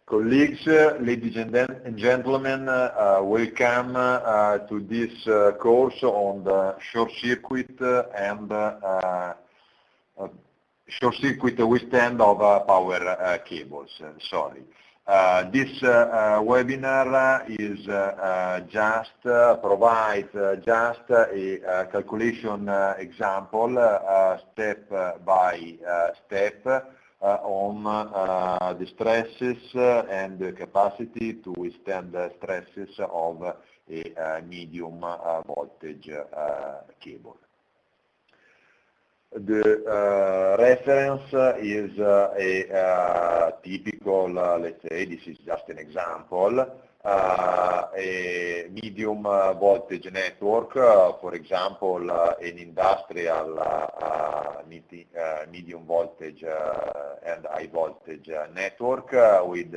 Colleagues, ladies and gentlemen, welcome to this course on the short circuit and short circuit withstand of power cables. This webinar is provides just a calculation example, step by step, on the stresses and the capacity to withstand the stresses of a medium voltage cable. The reference is a typical, let's say, this is just an example, a medium voltage network, for example, an industrial medium voltage and high voltage network with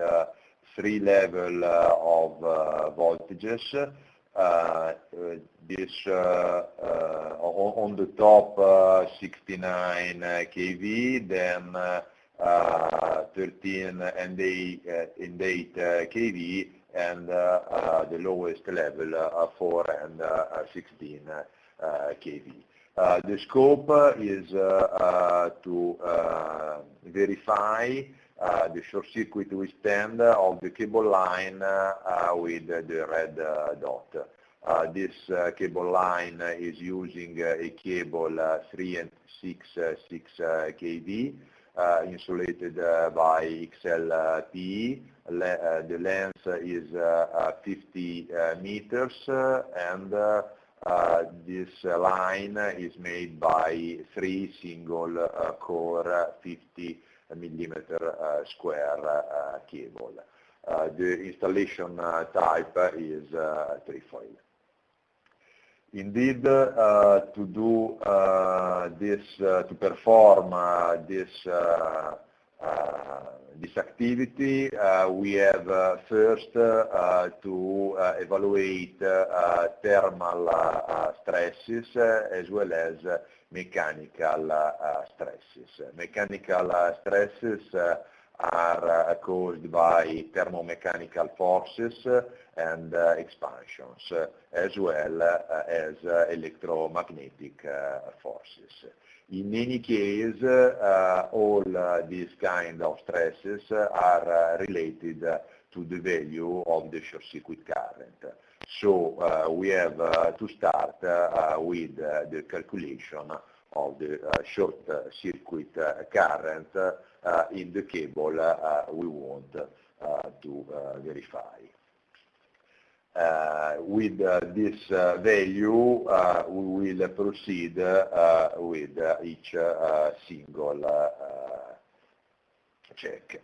3 levels of voltages. On the top 69 kV, then 13 and 8 kV, and the lowest level 4 and 16 kV. The scope is to verify the short circuit withstand of the cable line with the red dot. This cable line is using a cable 3 and 6 kV, insulated by XLPE. The length is 50 meters, and this line is made by 3 single core 50 millimeter square cable. The installation type is trifoil. Indeed, to do this, to perform this activity, we have first to evaluate thermal stresses as well as mechanical stresses. Mechanical stresses are caused by thermomechanical forces and expansions, as well as electromagnetic forces. In any case, all these kind of stresses are related to the value of the short circuit current. So we have to start with the calculation of the short circuit current in the cable we want to verify. With this value, we will proceed with each single check.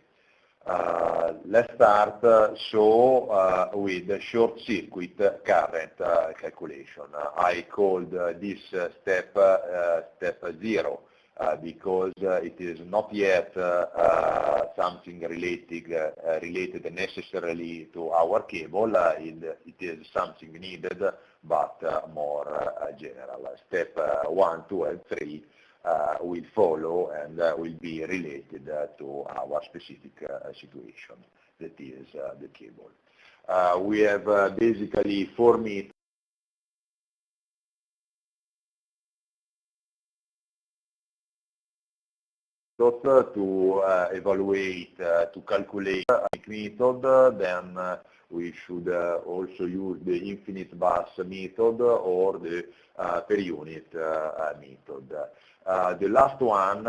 Let's start with the short circuit current calculation. I called this step 0 because it is not yet something related necessarily to our cable. It is something needed, but more general. Step 1, 2, and 3 will follow and will be related to our specific situation, that is the cable. We have basically 4 meters to evaluate, to calculate the method. Then we should also use the infinite bus method or the per unit method. The last one,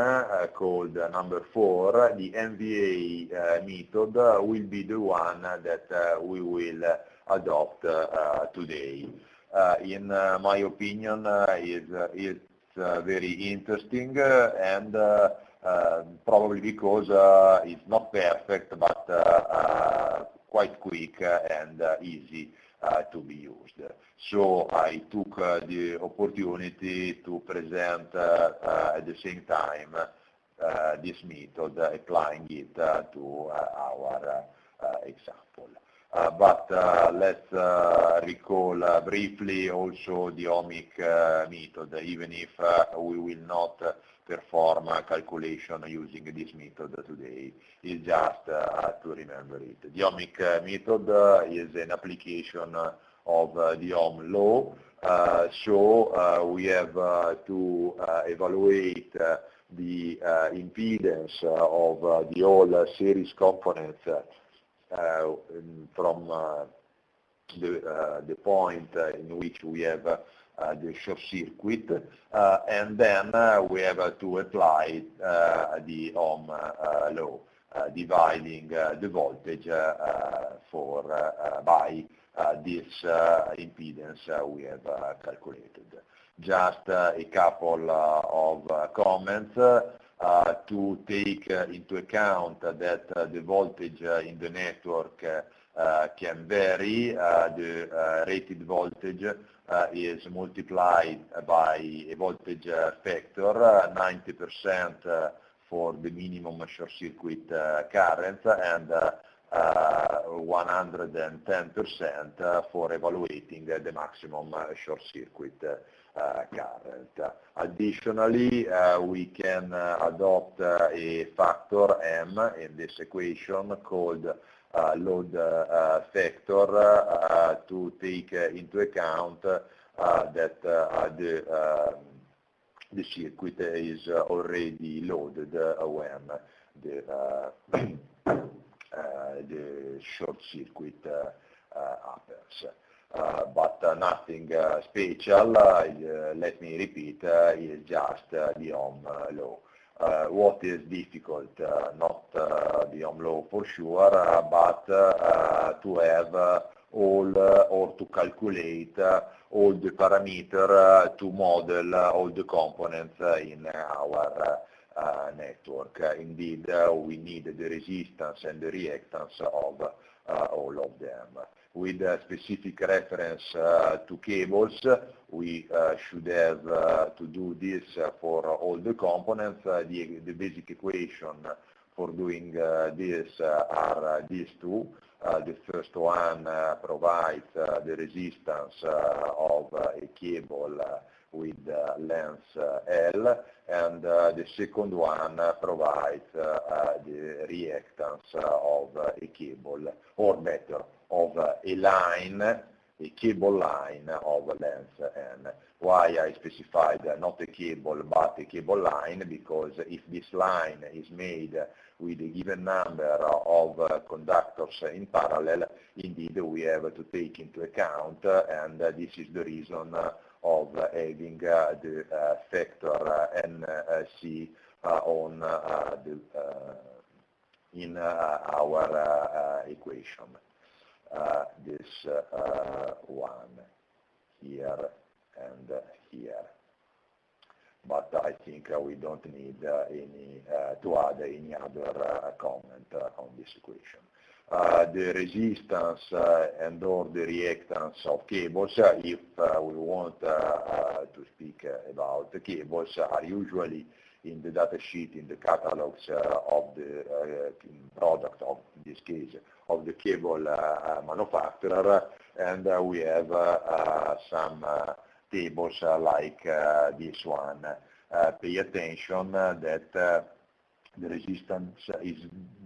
called number 4, the MVA method, will be the one that we will adopt today. In my opinion, it's very interesting and probably because it's not perfect, but quite quick and easy to be used. So I took the opportunity to present at the same time this method, applying it to our example. But let's recall briefly also the ohmic method, even if we will not perform calculation using this method today. Is just to remember it. The ohmic method is an application of the Ohm law. So we have to evaluate the impedance of the all series components from the point in which we have the short circuit, and then we have to apply the Ohm law, dividing the voltage by this impedance we have calculated. Just a couple of comments to take into account that the voltage in the network can vary. The rated voltage is multiplied by a voltage factor, 90% for the minimum short circuit current and 110% for evaluating the maximum short circuit current. Additionally, we can adopt a factor M in this equation called load factor to take into account that the circuit is already loaded when the short circuit happens. But nothing special, let me repeat, is just the Ohm law. What is difficult, not the Ohm law for sure, but to have all or to calculate all the parameters to model all the components in our network. Indeed, we need the resistance and the reactance of all of them. With a specific reference to cables, we should have to do this for all the components. The basic equation for doing this are these two. The first one provides the resistance of a cable with length L, and the second one provides the reactance of a cable, or better, of a line, a cable line of length N. Why I specified not a cable but a cable line? Because if this line is made with a given number of conductors in parallel, indeed we have to take into account, and this is the reason of having the factor NC on in our equation. This one here and here. But I think we don't need any to add any other comment on this equation. The resistance and or the reactance of cables, if we want to speak about the cables, are usually in the data sheet, in the catalogs of the product, of in this case, of the cable manufacturer, and we have some tables like this one. Pay attention that the resistance is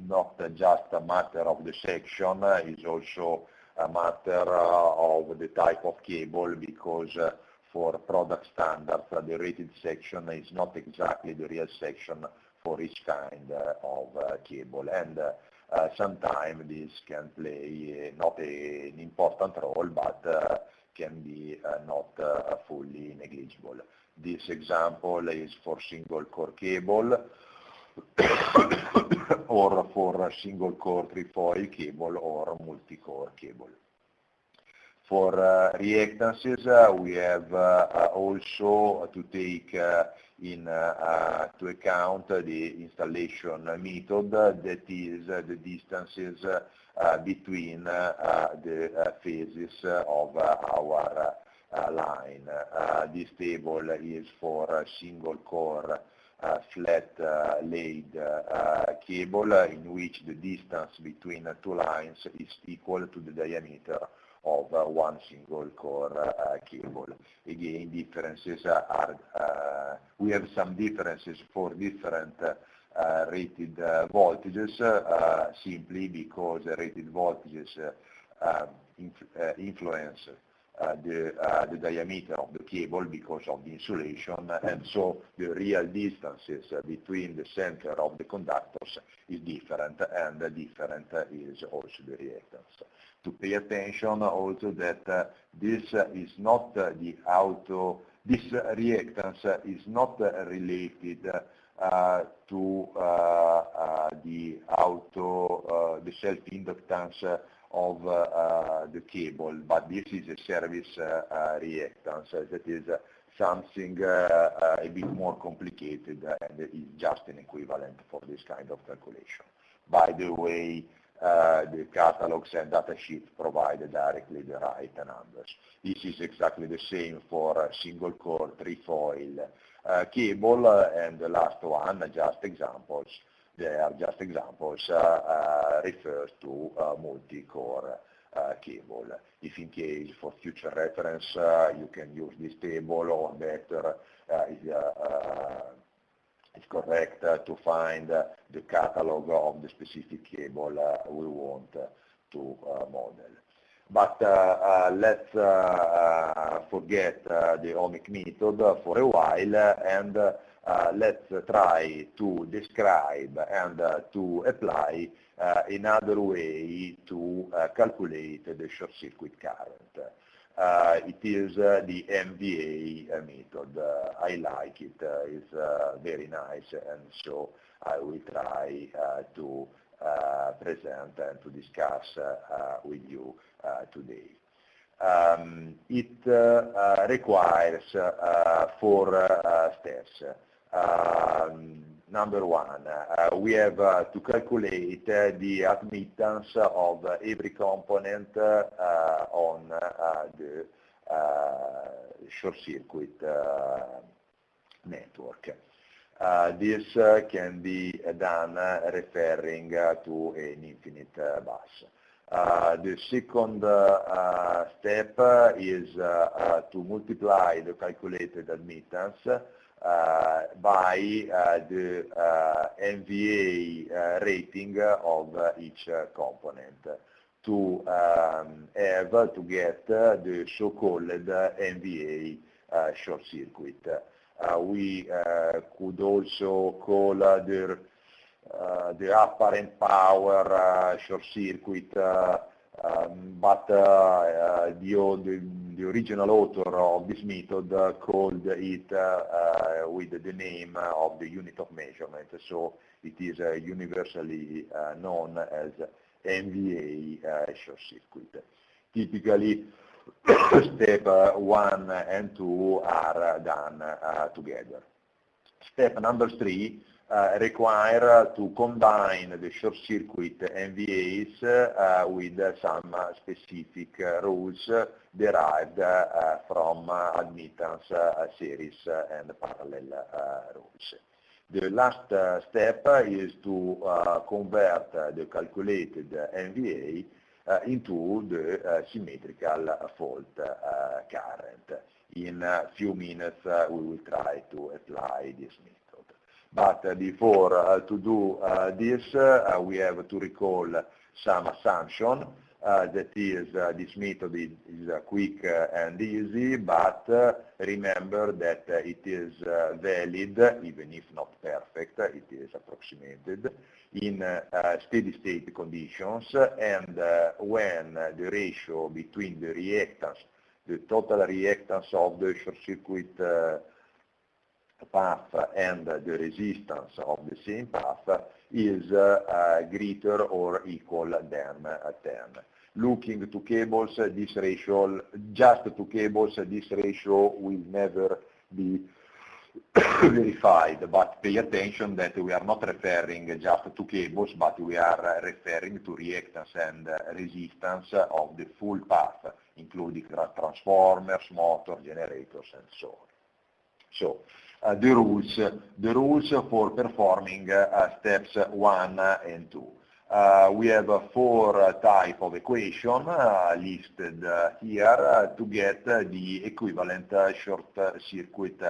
not just a matter of the section, it's also a matter of the type of cable, because for product standards, the rated section is not exactly the real section for each kind of cable, and sometimes this can play not an important role, but can be not fully negligible. This example is for single core cable or for single core trefoil cable or multi-core cable. For reactances, we have also to take into account the installation method, that is the distances between the phases of our line. This table is for single core flat laid cable, in which the distance between two lines is equal to the diameter of one single core cable. Again, differences are, we have some differences for different rated voltages, simply because rated voltages influence the diameter of the cable because of the insulation, and so the real distances between the center of the conductors is different, and different is also the reactance. To pay attention also that this is not this reactance is not related to the self-inductance of the cable, but this is a service reactance that is something a bit more complicated, and is just an equivalent for this kind of calculation. By the way, the catalogs and data sheets provide directly the right numbers. This is exactly the same for single core trefoil cable, and the last one, just examples. They are just examples, refers to multi-core cable. If in case for future reference you can use this table, or better, it's correct to find the catalog of the specific cable we want to model. But let's forget the ohmic method for a while, and let's try to describe and to apply another way to calculate the short circuit current. It is the MVA method. I like it. It's very nice, and so I will try to present and to discuss with you today. It requires 4 steps. Number 1, we have to calculate the admittance of every component on the short circuit network. This can be done referring to an infinite bus. The second step is to multiply the calculated admittance by the MVA rating of each component to get the so-called MVA short circuit. We could also call the apparent power short circuit, but the original author of this method called it with the name of the unit of measurement, so it is universally known as MVA short circuit. Typically, step 1 and 2 are done together. Step number 3 require to combine the short circuit MVAs with some specific rules derived from admittance series and parallel rules. The last step is to convert the calculated MVA into the symmetrical fault current. In a few minutes we will try to apply this method. But before to do this, we have to recall some assumption. That is, this method is quick and easy, but remember that it is valid, even if not perfect, it is approximated, in steady-state conditions, and when the ratio between the reactance, the total reactance of the short circuit path and the resistance of the same path is greater or equal than 10. Looking to cables, this ratio, just to cables, this ratio will never be verified, but pay attention that we are not referring just to cables, but we are referring to reactance and resistance of the full path, including transformers, motors, generators, and so on. So, the rules for performing steps 1 and 2. We have 4 type of equation listed here to get the equivalent short circuit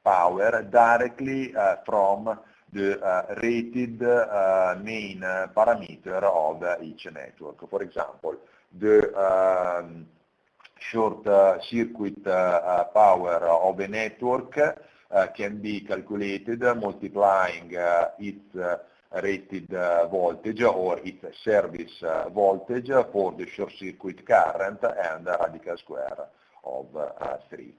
power directly from the rated main parameter of each network. For example, the short circuit power of a network can be calculated multiplying its rated voltage or its service voltage for the short circuit current and radical square of 3.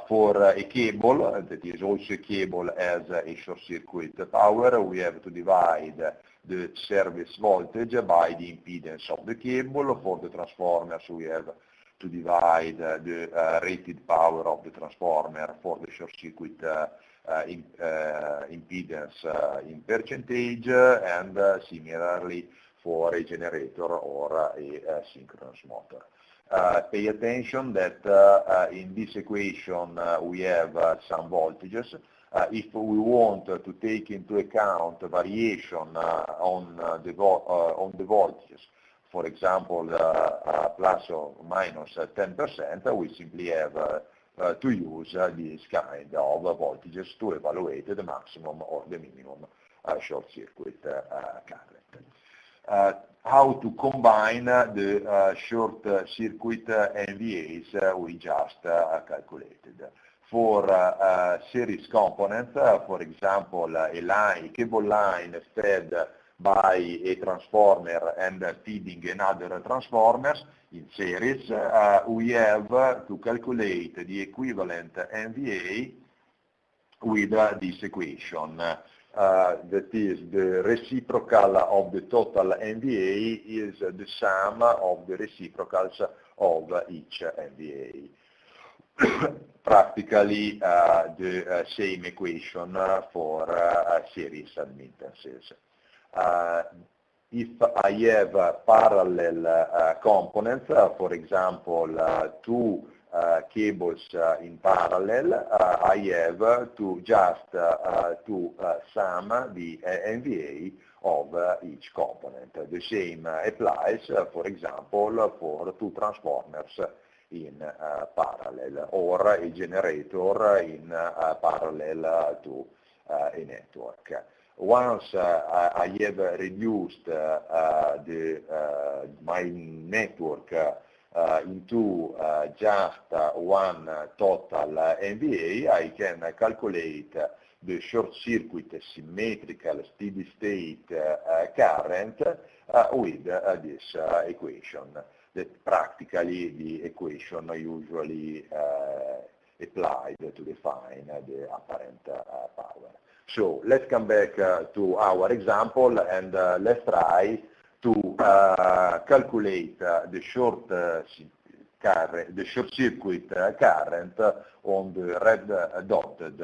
For a cable that is also a cable as a short circuit power, we have to divide the service voltage by the impedance of the cable. For the transformers, we have to divide the rated power of the transformer for the short circuit impedance in percentage, and similarly for a generator or a synchronous motor. Pay attention that in this equation we have some voltages. If we want to take into account variation on the voltages, for example, plus or minus 10%, we simply have to use this kind of voltages to evaluate the maximum or the minimum short circuit current. How to combine the short circuit NVAs we just calculated. For series components, for example, a cable line fed by a transformer and feeding another transformers in series, we have to calculate the equivalent NVA with this equation. That is, the reciprocal of the total NVA is the sum of the reciprocals of each NVA. Practically the same equation for series admittances. If I have parallel components, for example, 2 cables in parallel, I have to just to sum the NVA of each component. The same applies, for example, for 2 transformers in parallel, or a generator in parallel to a network. Once I have reduced my network into just one total NVA, I can calculate the short circuit symmetrical steady state current with this equation. That practically the equation usually applied to define the apparent power. So let's come back to our example, and let's try to calculate the short circuit current on the red dotted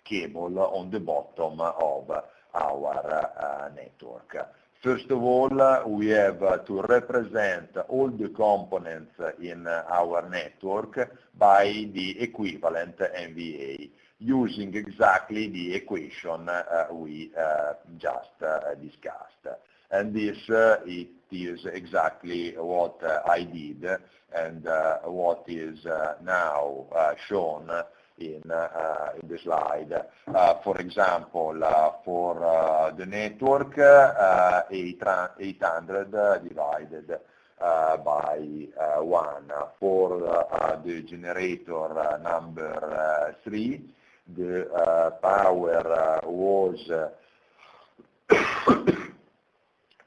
cable on the bottom of our network. First of all, we have to represent all the components in our network by the equivalent NVA, using exactly the equation we just discussed. And this it is exactly what I did, and what is now shown in the slide. For example, for the network, 800 divided by 1. For the generator number 3, the power was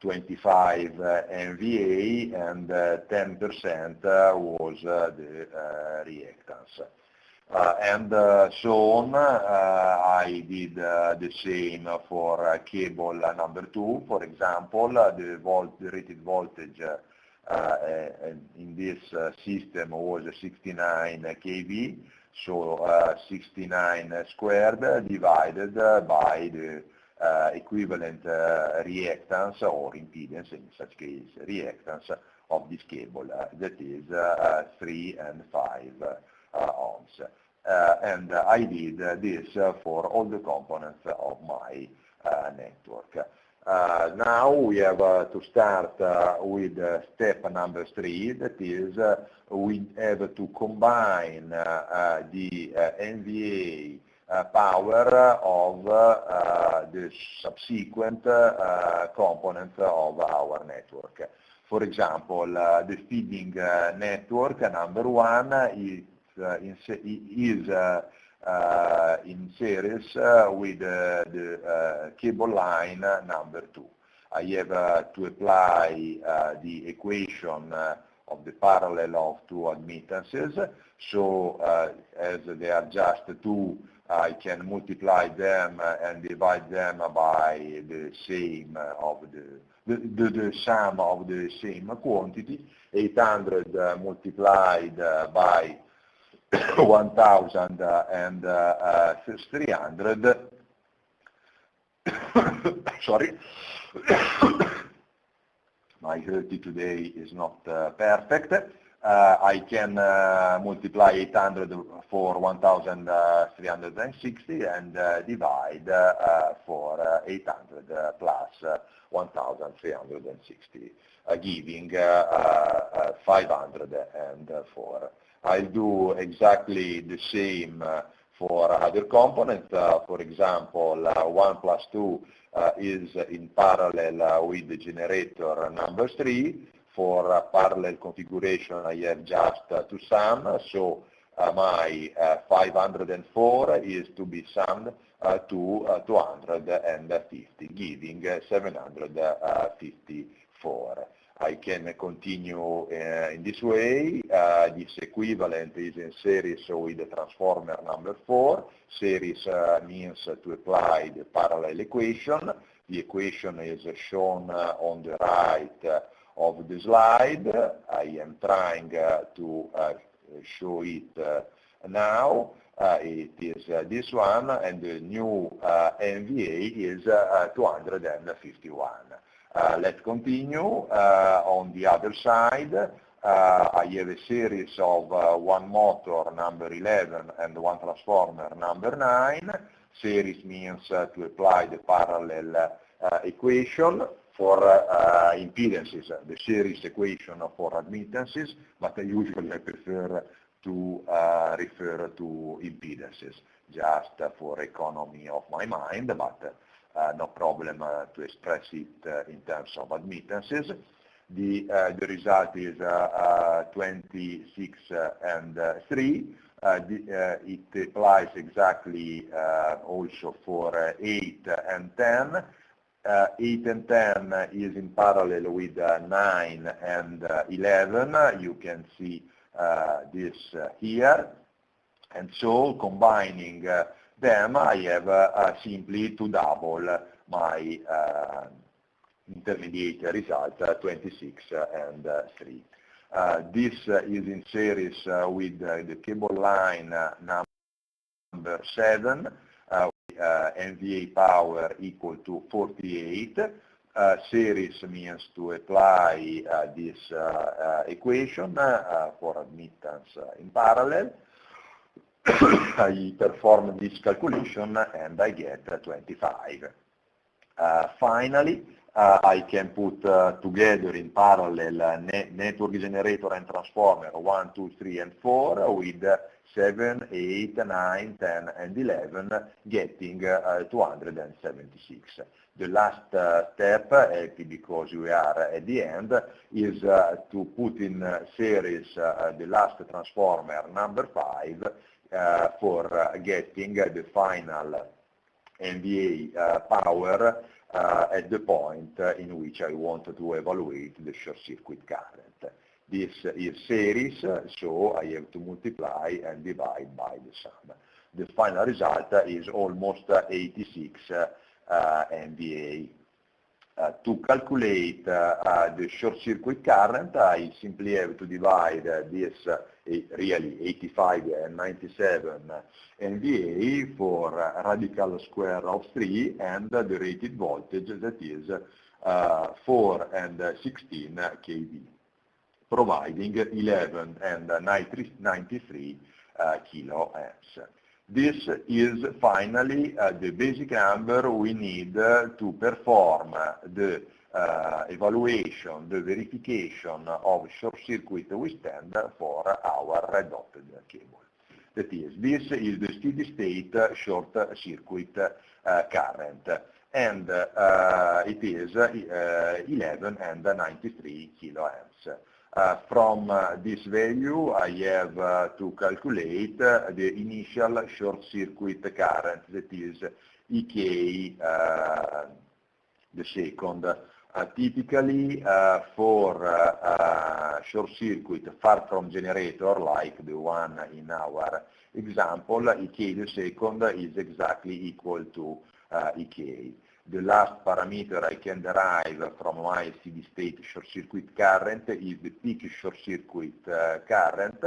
25 MVA, and 10% was the reactance. And so on. I did the same for cable number 2. For example, the rated voltage in this system was 69 kV, so 69 squared divided by the equivalent reactance or impedance, in such case reactance, of this cable, that is 3 and 5 ohms. And I did this for all the components of my network. Now we have to start with step number 3, that is we have to combine the NVA power of the subsequent components of our network. For example, the feeding network number 1 is in series with the cable line number 2. I have to apply the equation of the parallel of two admittances. So as they are just two, I can multiply them and divide them by the same of the sum of the same quantity. 800 multiplied by 1000 and 300. Sorry. My healthy today is not perfect. I can multiply 800 for 1360 and divide for 800 plus 1360, giving 504. I'll do exactly the same for other components. For example, 1 plus 2 is in parallel with the generator number 3. For parallel configuration, I have just to sum, so my 504 is to be summed to 250, giving 754. I can continue in this way. This equivalent is in series with the transformer number 4. Series means to apply the parallel equation. The equation is shown on the right of the slide. I am trying to show it now. It is this one, and the new NVA is 251. Let's continue. On the other side, I have a series of one motor number 11 and one transformer number 9. Series means to apply the parallel equation for impedances, the series equation for admittances, but usually I prefer to refer to impedances just for economy of my mind, but no problem to express it in terms of admittances. The result is 26 and 3. It applies exactly also for 8 and 10. 8 and 10 is in parallel with 9 and 11. You can see this here. And so combining them, I have simply to double my intermediate result, 26 and 3. This is in series with the cable line number 7, NVA power equal to 48. Series means to apply this equation for admittance in parallel. I perform this calculation and I get 25. Finally, I can put together in parallel network generator and transformer 1, 2, 3, and 4 with 7, 8, 9, 10, and 11, getting 276. The last step, because we are at the end, is to put in series the last transformer number 5 for getting the final NVA power at the point in which I want to evaluate the short circuit current. This is series, so I have to multiply and divide by the sum. The final result is almost 86 MVA. To calculate the short circuit current, I simply have to divide this really 85 and 97 MVA for radical square of 3 and the rated voltage, that is 4 and 16 kV, providing 11 and 93 kiloamps. This is finally the basic number we need to perform the evaluation, the verification of short circuit withstand for our red dotted cable. That is, this is the steady state short circuit current, and it is 11 and 93 kiloamps. From this value, I have to calculate the initial short circuit current, that is EK, the second. Typically, for short circuit far from generator, like the one in our example, EK the second is exactly equal to EK. The last parameter I can derive from my steady state short circuit current is the peak short circuit current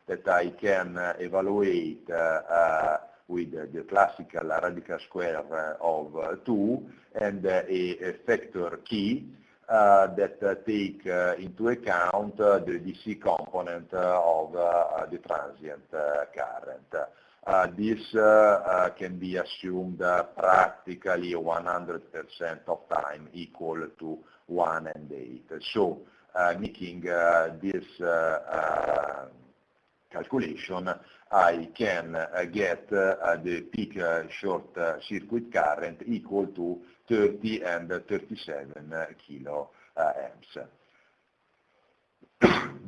that I can evaluate with the classical radical square of 2 and a factor key that take into account the DC component of the transient current. This can be assumed practically 100% of time equal to 1 and 8. So making this calculation, I can get the peak short circuit current equal to 30 and 37 kiloamps.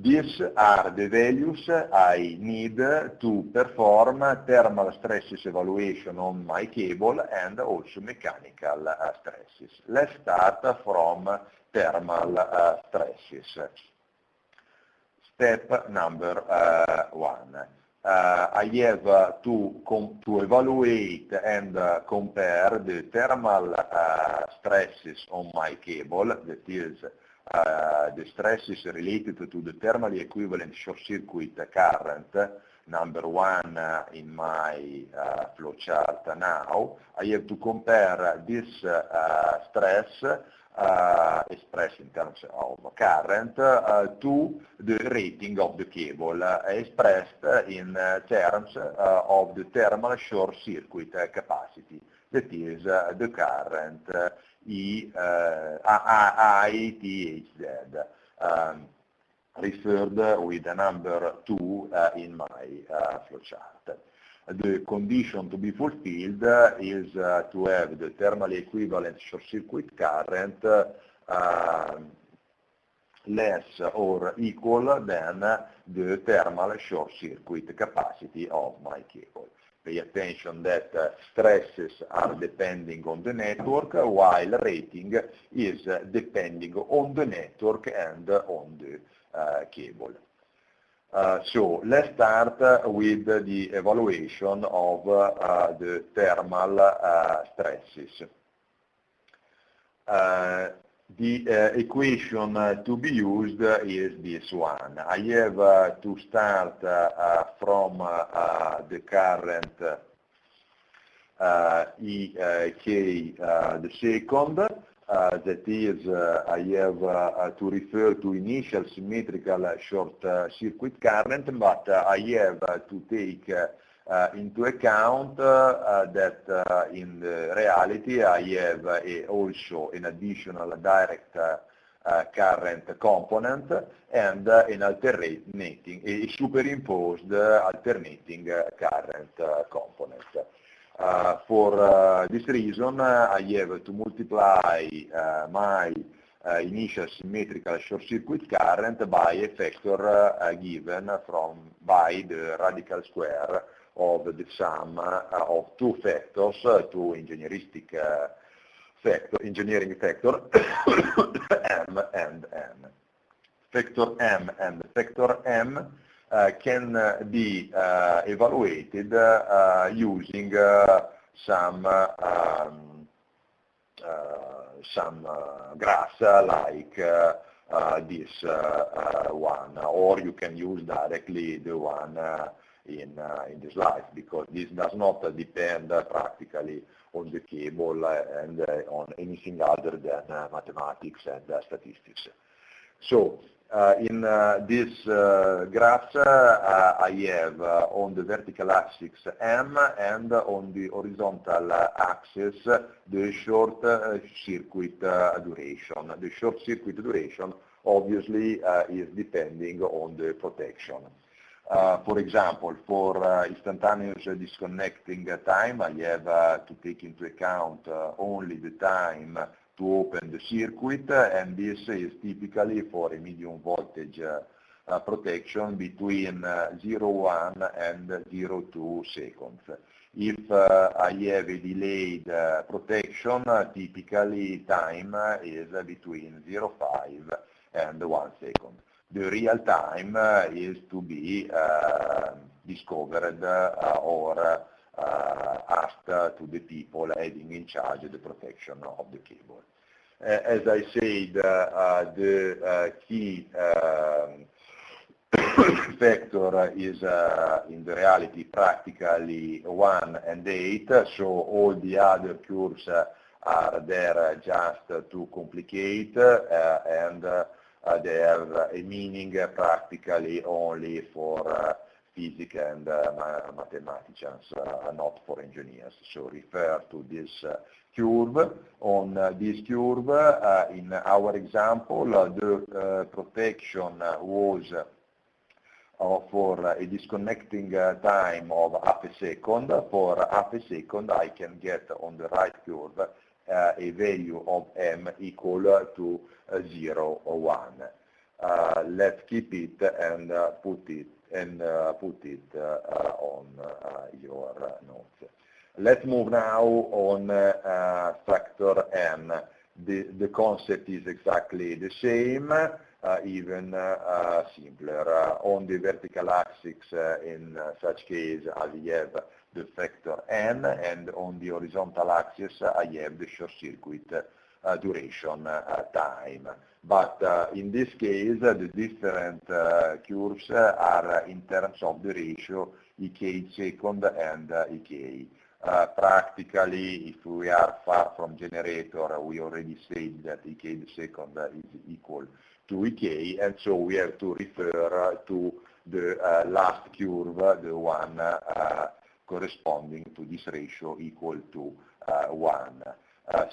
These are the values I need to perform thermal stresses evaluation on my cable and also mechanical stresses. Let's start from thermal stresses. Step number 1. I have to evaluate and compare the thermal stresses on my cable, that is the stresses related to the thermally equivalent short circuit current, number 1 in my flowchart now. I have to compare this stress expressed in terms of current to the rating of the cable expressed in terms of the thermal short circuit capacity, that is the current ITHZ, referred with the number 2 in my flowchart. The condition to be fulfilled is to have the thermally equivalent short circuit current less or equal than the thermal short circuit capacity of my cable. Pay attention that stresses are depending on the network, while rating is depending on the network and on the cable. So let's start with the evaluation of the thermal stresses. The equation to be used is this one. I have to start from the current EK the second. That is, I have to refer to initial symmetrical short circuit current, but I have to take into account that in the reality I have also an additional direct current component and an alternating, a superimposed alternating current component. For this reason, I have to multiply my initial symmetrical short circuit current by a factor given by the radical square of the sum of two factors, two engineering factor, m and n. Factor m and factor m can be evaluated using some graphs like this one, or you can use directly the one in the slide, because this does not depend practically on the cable and on anything other than mathematics and statistics. So in this graph, I have on the vertical axis M and on the horizontal axis the short circuit duration. The short circuit duration obviously is depending on the protection. For example, for instantaneous disconnecting time, I have to take into account only the time to open the circuit, and this is typically for a medium voltage protection between 0.1 and 0.2 seconds. If I have a delayed protection, typically time is between 0.5 and 1 second. The real time is to be discovered or asked to the people having in charge of the protection of the cable. As I said, the key factor is in the reality practically 1 and 8, so all the other curves are there just to complicate and they have a meaning practically only for physics and mathematicians, not for engineers. So refer to this curve. On this curve, in our example, the protection was for a disconnecting time of half a second. For half a second, I can get on the right curve a value of m equal to 0 or 1. Let's keep it and put it on your notes. Let's move now on factor n. The concept is exactly the same, even simpler. On the vertical axis, in such case, I have the factor n, and on the horizontal axis, I have the short circuit duration time. But in this case, the different curves are in terms of the ratio EK second and EK. Practically, if we are far from generator, we already said that EK second is equal to EK, and so we have to refer to the last curve, the one corresponding to this ratio equal to 1.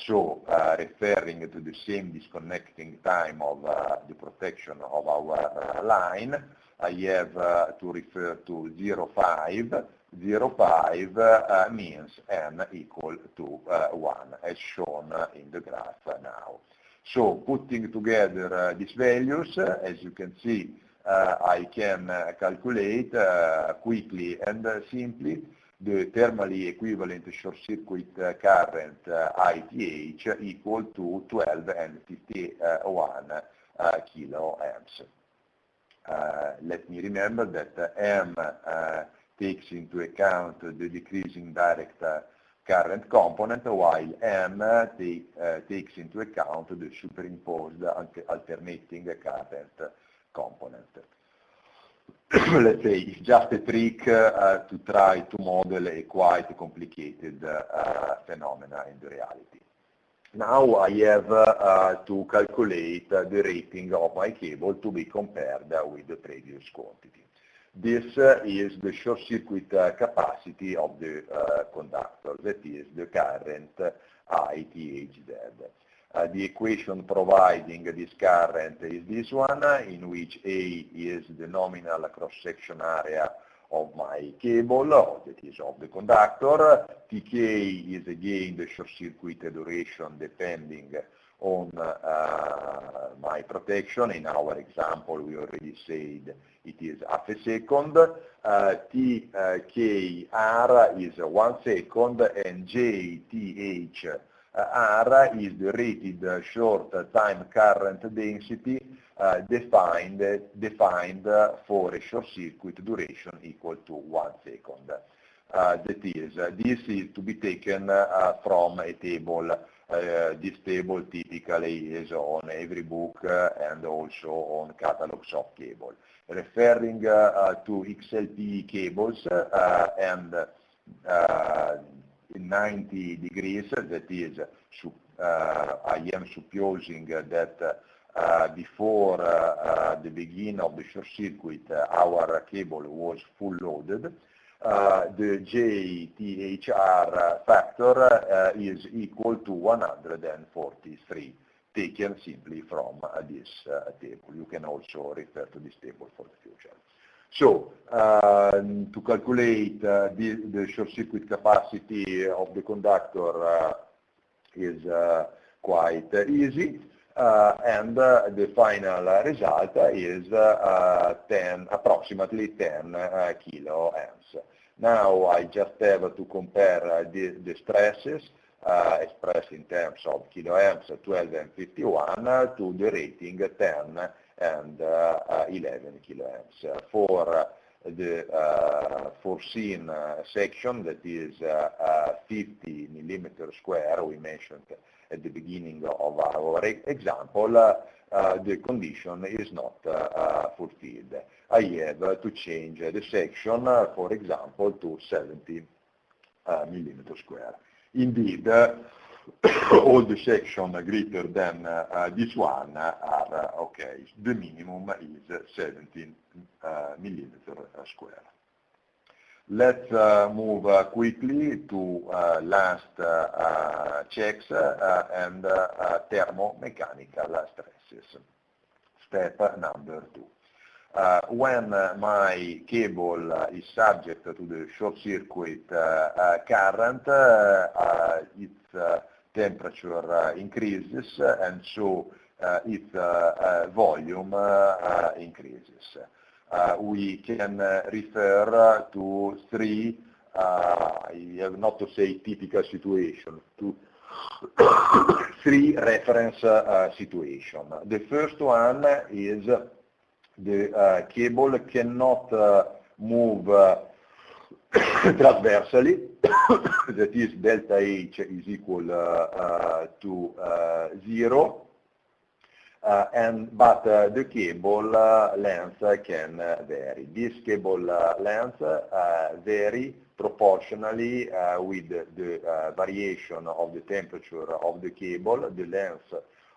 So referring to the same disconnecting time of the protection of our line, I have to refer to 0.5. 0.5 means n equal to 1, as shown in the graph now. So putting together these values, as you can see, I can calculate quickly and simply the thermally equivalent short circuit current ITH equal to 12 and 51 kiloamps. Let me remember that M takes into account the decreasing direct current component, while M takes into account the superimposed alternating current component. Let's say it's just a trick to try to model a quite complicated phenomena in the reality. Now I have to calculate the rating of my cable to be compared with the previous quantity. This is the short circuit capacity of the conductor, that is the current ITHZ. The equation providing this current is this one, in which A is the nominal cross-section area of my cable, that is of the conductor. Tk is again the short circuit duration depending on my protection. In our example, we already said it is half a second. Tkr is 1 second, and JTH R is the rated short time current density defined for a short circuit duration equal to 1 second. This is to be taken from a table. This table typically is on every book and also on catalogs of cable. Referring to XLPE cables and in 90 degrees, that is, I am supposing that before the beginning of the short circuit, our cable was full loaded. The JTHR factor is equal to 143, taken simply from this table. You can also refer to this table for the future. So, to calculate the short circuit capacity of the conductor is quite easy, and the final result is approximately 10 kiloamps. Now I just have to compare the stresses expressed in terms of kiloamps 12 and 51 to the rating 10 and 11 kiloamps. For the foreseen section, that is 50 millimeter square, we mentioned at the beginning of our example, the condition is not fulfilled. I have to change the section, for example, to 70 millimeter square. Indeed, all the sections greater than this one are okay. The minimum is 17 millimeter square. Let's move quickly to last checks and thermomechanical stresses. Step number 2. When my cable is subject to the short circuit current, its temperature increases, and so its volume increases. We can refer to three, I have not to say typical situation, to three reference situations. The first one is the cable cannot move transversally, that is delta H is equal to 0, but the cable length can vary. This cable length vary proportionally with the variation of the temperature of the cable, the length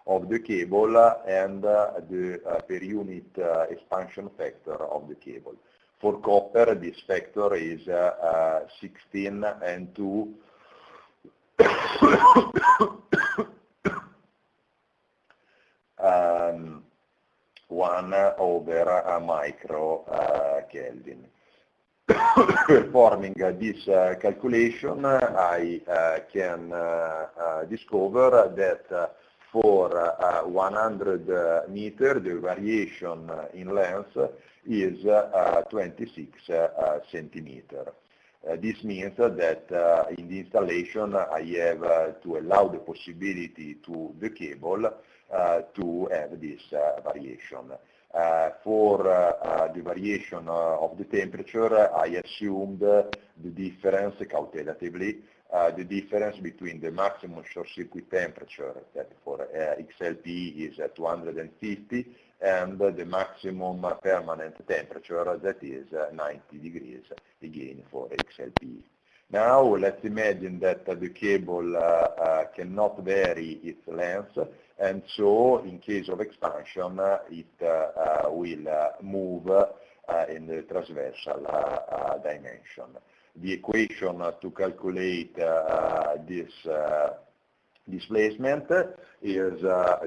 of the cable, and the per unit expansion factor of the cable. For copper, this factor is 16 and 2 1 over a micro Kelvin. Performing this calculation, I can discover that for 100 meters, the variation in length is 26 centimeters. This means that in the installation I have to allow the possibility to the cable to have this variation. For the variation of the temperature, I assumed the difference calculatively, the difference between the maximum short circuit temperature, that for XLP is 250, and the maximum permanent temperature, that is 90 degrees, again for XLP. Now let's imagine that the cable cannot vary its length, and so in case of expansion it will move in the transversal dimension. The equation to calculate this displacement is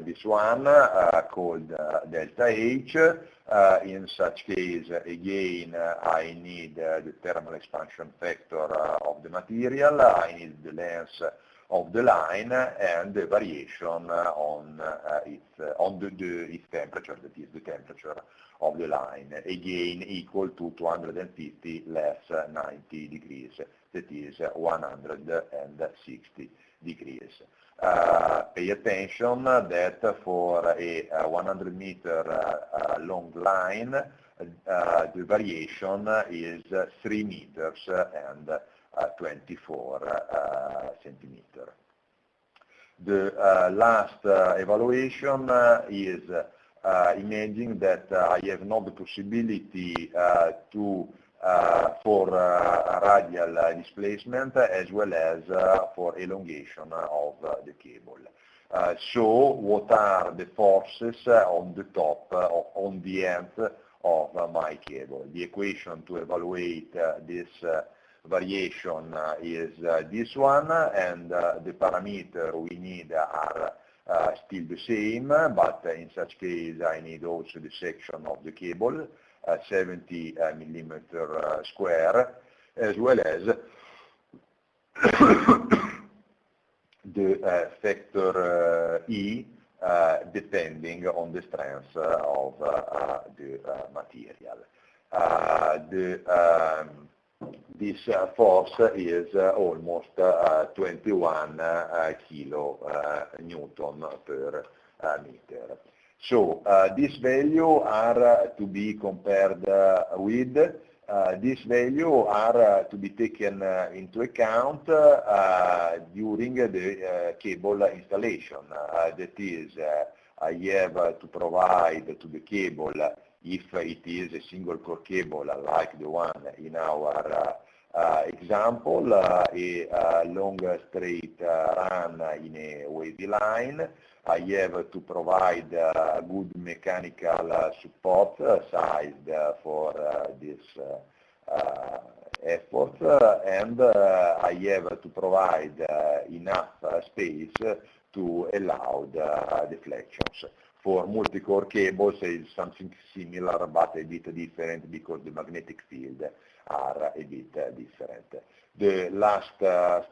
this one called delta H. In such case, again, I need the thermal expansion factor of the material, I need the length of the line, and the variation on its temperature, that is the temperature of the line, again equal to 250 less 90 degrees, that is 160 degrees. Pay attention that for a 100 meter long line, the variation is 3 meters and 24 centimeters. The last evaluation is imagining that I have not the possibility for radial displacement as well as for elongation of the cable. show what are the forces on the top, on the end of my cable. The equation to evaluate this variation is this one, and the parameter we need are still the same, but in such case I need also the section of the cable, 70 millimeter square, as well as the factor E, depending on the strength of the material. This force is almost 21 kilo Newton per meter. So these values are to be compared with. These values are to be taken into account during the cable installation. That is, I have to provide to the cable, if it is a single core cable like the one in our example, a long straight run in a wavy line. I have to provide good mechanical support sized for this effort, and I have to provide enough space to allow the deflections. For multi-core cables it's something similar but a bit different because the magnetic field are a bit different. The last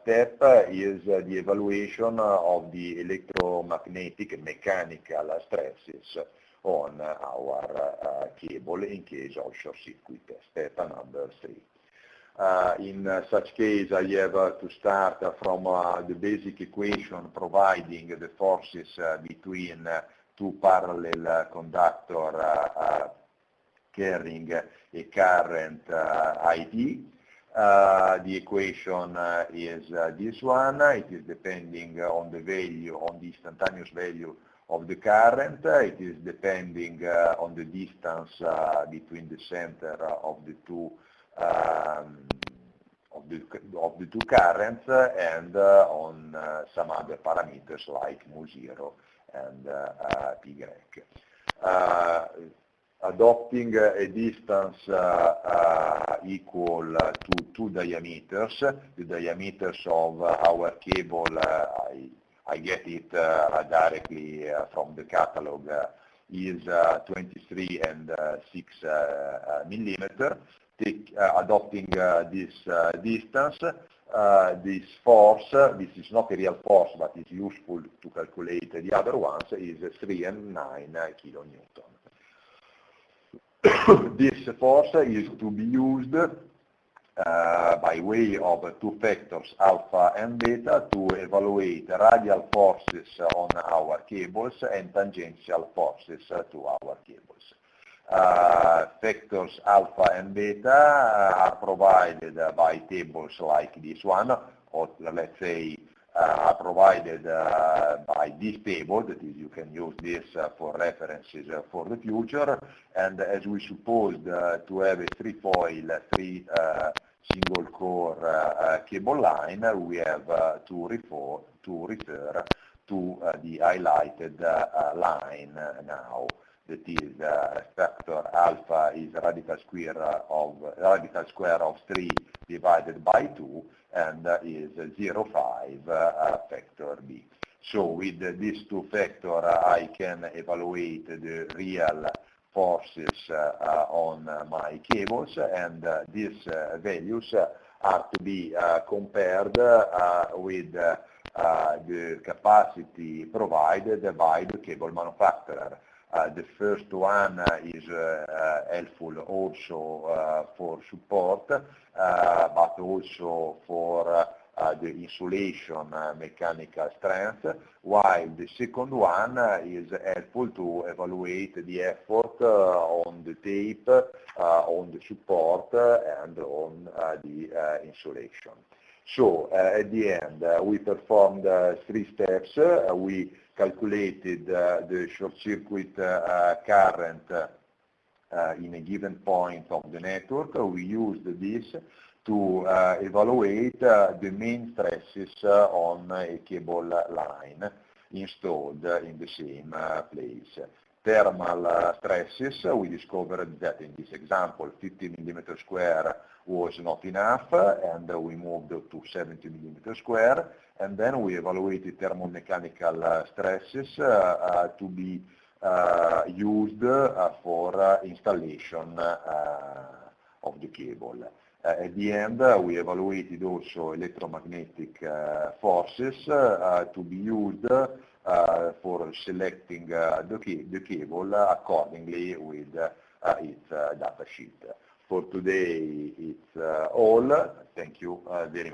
step is the evaluation of the electromagnetic and mechanical stresses on our cable in case of short circuit, step number 3. In such case, I have to start from the basic equation providing the forces between two parallel conductor carrying a current IT. The equation is this one. It is depending on the value, on the instantaneous value of the current. It is depending on the distance between the center of the two currents, and on some other parameters like mu0 and π. Adopting a distance equal to two diameters, the diameters of our cable, I get it directly from the catalog, is 23 and 6 millimeter. Adopting this distance, this force, this is not a real force but is useful to calculate the other ones, is 3 and 9 kilonewton. This force is to be used by way of two factors, alpha and beta, to evaluate radial forces on our cables and tangential forces to our cables. Factors alpha and beta are provided by tables like this one, or let's say are provided by this table. That is, you can use this for references for the future. And as we supposed to have a three-foil, three single core cable line, we have to refer to the highlighted line now. That is, factor alpha is radical square of 3 divided by 2, and is 0.5 factor B. So with these two factors I can evaluate the real forces on my cables, and these values are to be compared with the capacity provided by the cable manufacturer. The first one is helpful also for support, but also for the insulation mechanical strength, while the second one is helpful to evaluate the effort on the tape, on the support, and on the insulation. So at the end, we performed 3 steps. We calculated the short circuit current in a given point of the network. We used this to evaluate the main stresses on a cable line. installed in the same place. Thermal stresses, we discovered that in this example 50 millimeter square was not enough, and we moved to 70 millimeter square, and then we evaluated thermomechanical stresses to be used for installation of the cable. At the end, we evaluated also electromagnetic forces to be used for selecting the cable accordingly with its data sheet. For today, it's all. Thank you very much.